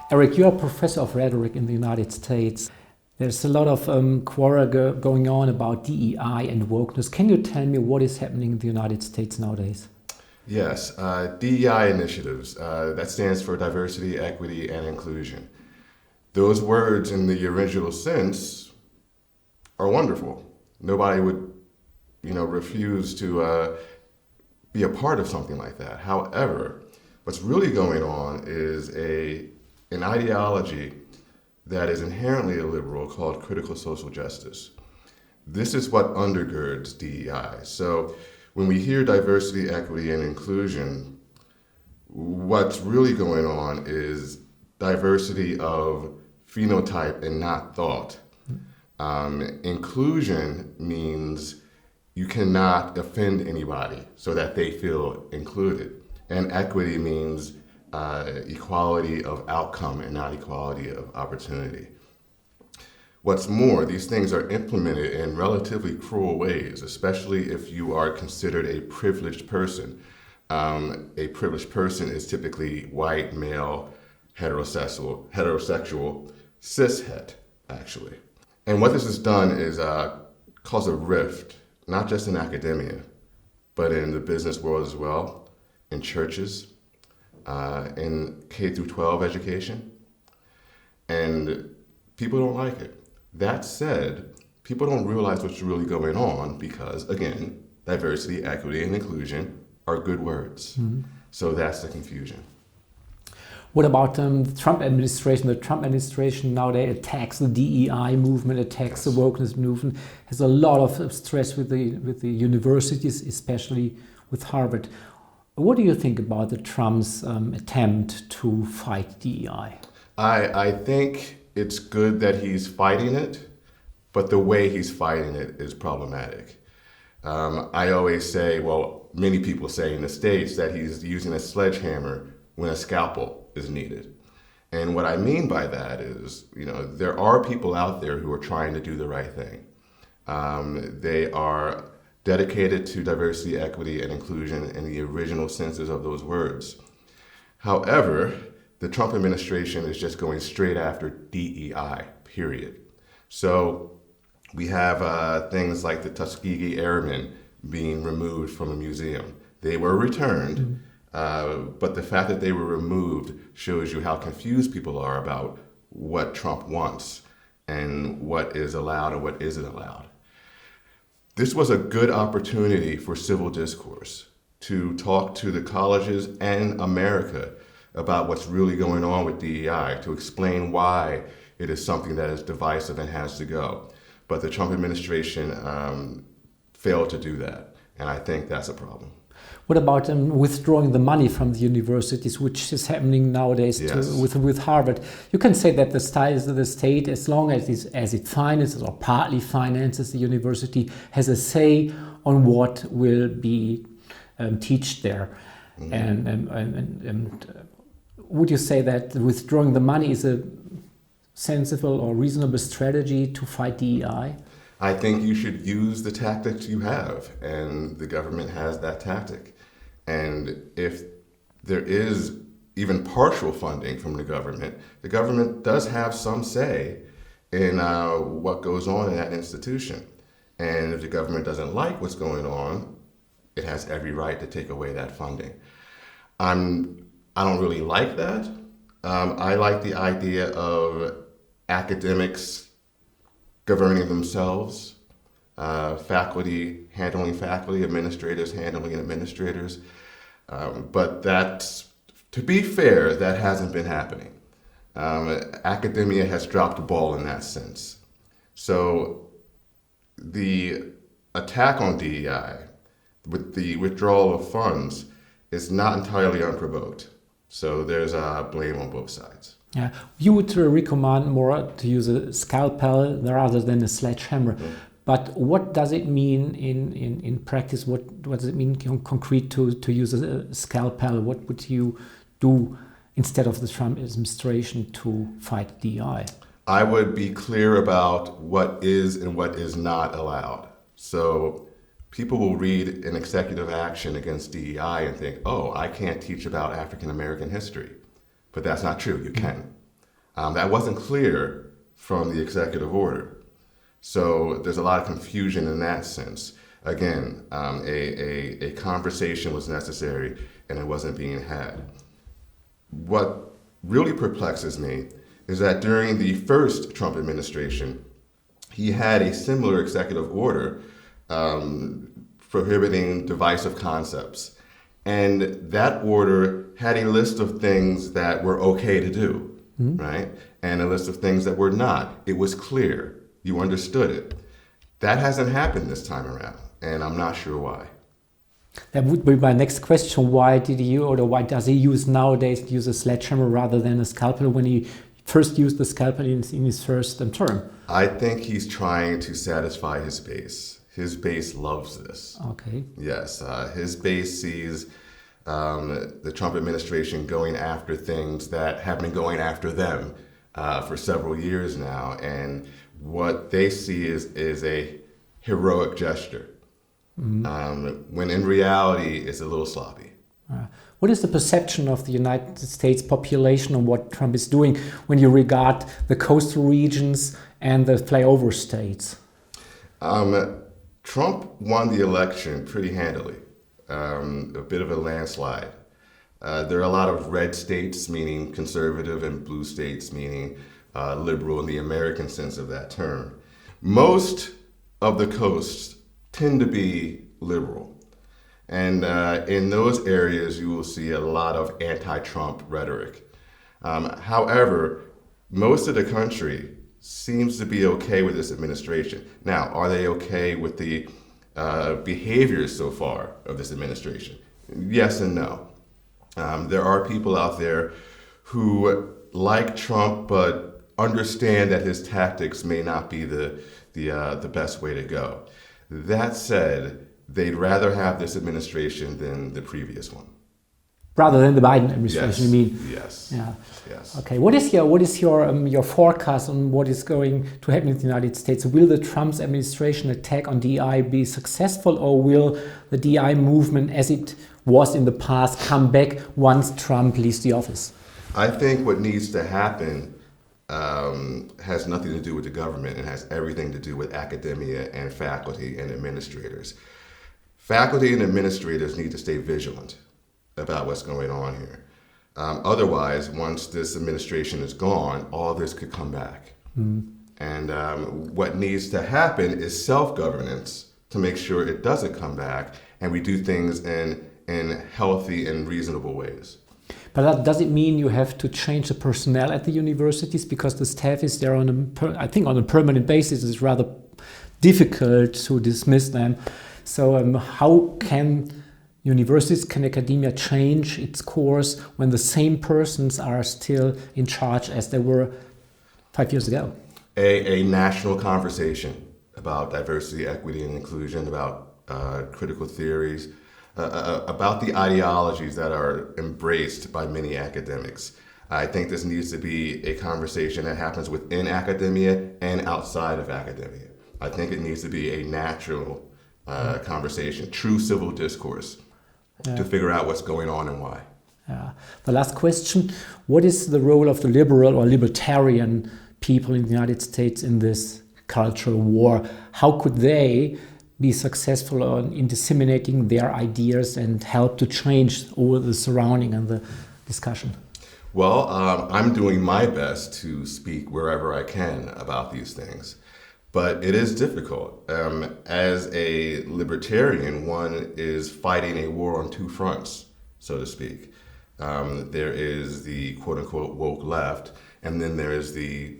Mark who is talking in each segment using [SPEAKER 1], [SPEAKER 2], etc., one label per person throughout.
[SPEAKER 1] Erec, you're a professor of rhetoric in the United States. There's a lot of quarrel going on about DEI and wokeness. Can you tell me what is happening in the United States nowadays?
[SPEAKER 2] Yes, DEI initiatives, that stands for diversity, equity, and inclusion. Those words in the original sense are wonderful. Nobody would, refuse to be a part of something like that. However, what's really going on is an ideology that is inherently illiberal called critical social justice. This is what undergirds DEI. So when we hear diversity, equity, and inclusion, what's really going on is diversity of phenotype and not thought. Inclusion means you cannot offend anybody so that they feel included. And equity means equality of outcome and not equality of opportunity. What's more, these things are implemented in relatively cruel ways, especially if you are considered a privileged person. A privileged person is typically white, male, heterosexual, cishet, actually. And what this has done is cause a rift, not just in academia, but in the business world as well, in churches, in K through 12 education, and people don't like it. That said, people don't realize what's really going on because, again, diversity, equity, and inclusion are good words. Mm-hmm. So that's the confusion.
[SPEAKER 1] What about the Trump administration? The Trump administration nowadays attacks the DEI movement, attacks the wokeness movement, has a lot of stress with the universities, especially with Harvard. What do you think about the Trump's attempt to fight DEI?
[SPEAKER 2] I think it's good that he's fighting it, but the way he's fighting it is problematic. I always say, well, many people say in the States that he's using a sledgehammer when a scalpel is needed. And what I mean by that is, there are people out there who are trying to do the right thing. They are dedicated to diversity, equity, and inclusion in the original senses of those words. However, the Trump administration is just going straight after DEI, period. So we have things like the Tuskegee Airmen being removed from a museum. They were returned, but the fact that they were removed shows you how confused people are about what Trump wants and what is allowed and what isn't allowed. This was a good opportunity for civil discourse to talk to the colleges and America about what's really going on with DEI, to explain why it is something that is divisive and has to go. But the Trump administration failed to do that, and I think that's a problem.
[SPEAKER 1] What about withdrawing the money from the universities, which is happening nowadays?
[SPEAKER 2] Yes.
[SPEAKER 1] with Harvard? You can say that the state, as long as it finances or partly finances the university, has a say on what will be taught there. Mm-hmm. And would you say that withdrawing the money is a sensible or reasonable strategy to fight DEI?
[SPEAKER 2] I think you should use the tactics you have, and the government has that tactic. And if there is even partial funding from the government does have some say in what goes on in that institution. And if the government doesn't like what's going on, it has every right to take away that funding. I don't really like that. I like the idea of academics governing themselves, faculty handling faculty, administrators handling administrators. But that's, to be fair, that hasn't been happening. Academia has dropped the ball in that sense. So the attack on DEI with the withdrawal of funds is not entirely unprovoked. So there's blame on both sides.
[SPEAKER 1] Yeah, you would recommend more to use a scalpel rather than a sledgehammer. Mm-hmm. But what does it mean in practice? What does it mean concrete to use a scalpel? What would you do instead of the Trump administration to fight DEI?
[SPEAKER 2] I would be clear about what is and what is not allowed. So people will read an executive action against DEI and think, oh, I can't teach about African American history. But that's not true, you can. That wasn't clear from the executive order. So there's a lot of confusion in that sense. Again, a conversation was necessary and it wasn't being had. What really perplexes me is that during the first Trump administration, he had a similar executive order prohibiting divisive concepts. And that order had a list of things that were okay to do, right? And a list of things that were not. It was clear. You understood it. That hasn't happened this time around, and I'm not sure why.
[SPEAKER 1] That would be my next question. Why does he use a sledgehammer rather than a scalpel when he first used the scalpel in his first term?
[SPEAKER 2] I think he's trying to satisfy his base. His base loves this.
[SPEAKER 1] Okay.
[SPEAKER 2] Yes, his base sees the Trump administration going after things that have been going after them for several years now, and what they see is a heroic gesture, when in reality it's a little sloppy.
[SPEAKER 1] What is the perception of the United States population on what Trump is doing when you regard the coastal regions and the flyover states?
[SPEAKER 2] Trump won the election pretty handily, a bit of a landslide. There are a lot of red states, meaning conservative, and blue states, meaning liberal in the American sense of that term. Most of the coasts tend to be liberal. And in those areas, you will see a lot of anti-Trump rhetoric. However, most of the country seems to be okay with this administration. Now, are they okay with the behaviors so far of this administration? Yes and no. There are people out there who like Trump, but understand that his tactics may not be the best way to go. That said, they'd rather have this administration than the previous one.
[SPEAKER 1] Rather than the Biden administration,
[SPEAKER 2] yes.
[SPEAKER 1] you mean?
[SPEAKER 2] Yes.
[SPEAKER 1] Yeah.
[SPEAKER 2] Yes.
[SPEAKER 1] Okay. What is your forecast on what is going to happen in the United States? Will the Trump's administration attack on DEI be successful, or will the DEI movement, as it was in the past, come back once Trump leaves the office?
[SPEAKER 2] I think what needs to happen has nothing to do with the government. It has everything to do with academia and faculty and administrators. Faculty and administrators need to stay vigilant about what's going on here. Otherwise, once this administration is gone, all this could come back. And what needs to happen is self-governance to make sure it doesn't come back, and we do things in healthy and reasonable ways.
[SPEAKER 1] But does it mean you have to change the personnel at the universities, because the staff is there on a permanent basis? It's rather difficult to dismiss them. So how can universities, can academia change its course when the same persons are still in charge as they were 5 years ago?
[SPEAKER 2] A national conversation about diversity, equity, and inclusion, about critical theories, about the ideologies that are embraced by many academics. I think this needs to be a conversation that happens within academia and outside of academia. I think it needs to be a natural conversation, true civil discourse, to figure out what's going on and why.
[SPEAKER 1] The last question, what is the role of the liberal or libertarian people in the United States in this cultural war? How could they be successful in disseminating their ideas and help to change all the surrounding and the discussion?
[SPEAKER 2] Well, I'm doing my best to speak wherever I can about these things, but it is difficult. As a libertarian, one is fighting a war on two fronts, so to speak. There is the quote-unquote woke left, and then there is the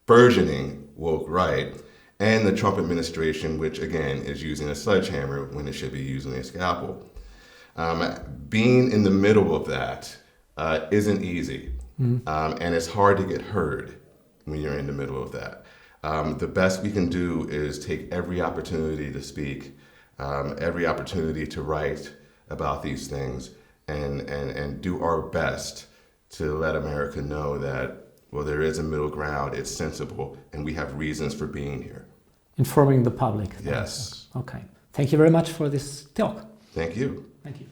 [SPEAKER 2] burgeoning woke right, and the Trump administration, which again is using a sledgehammer when it should be using a scalpel. Being in the middle of that isn't easy, and it's hard to get heard when you're in the middle of that. The best we can do is take every opportunity to speak, every opportunity to write about these things, and do our best to let America know that, well, there is a middle ground, it's sensible, and we have reasons for being here.
[SPEAKER 1] Informing the public.
[SPEAKER 2] Yes.
[SPEAKER 1] Okay. Thank you very much for this talk.
[SPEAKER 2] Thank you.
[SPEAKER 1] Thank you.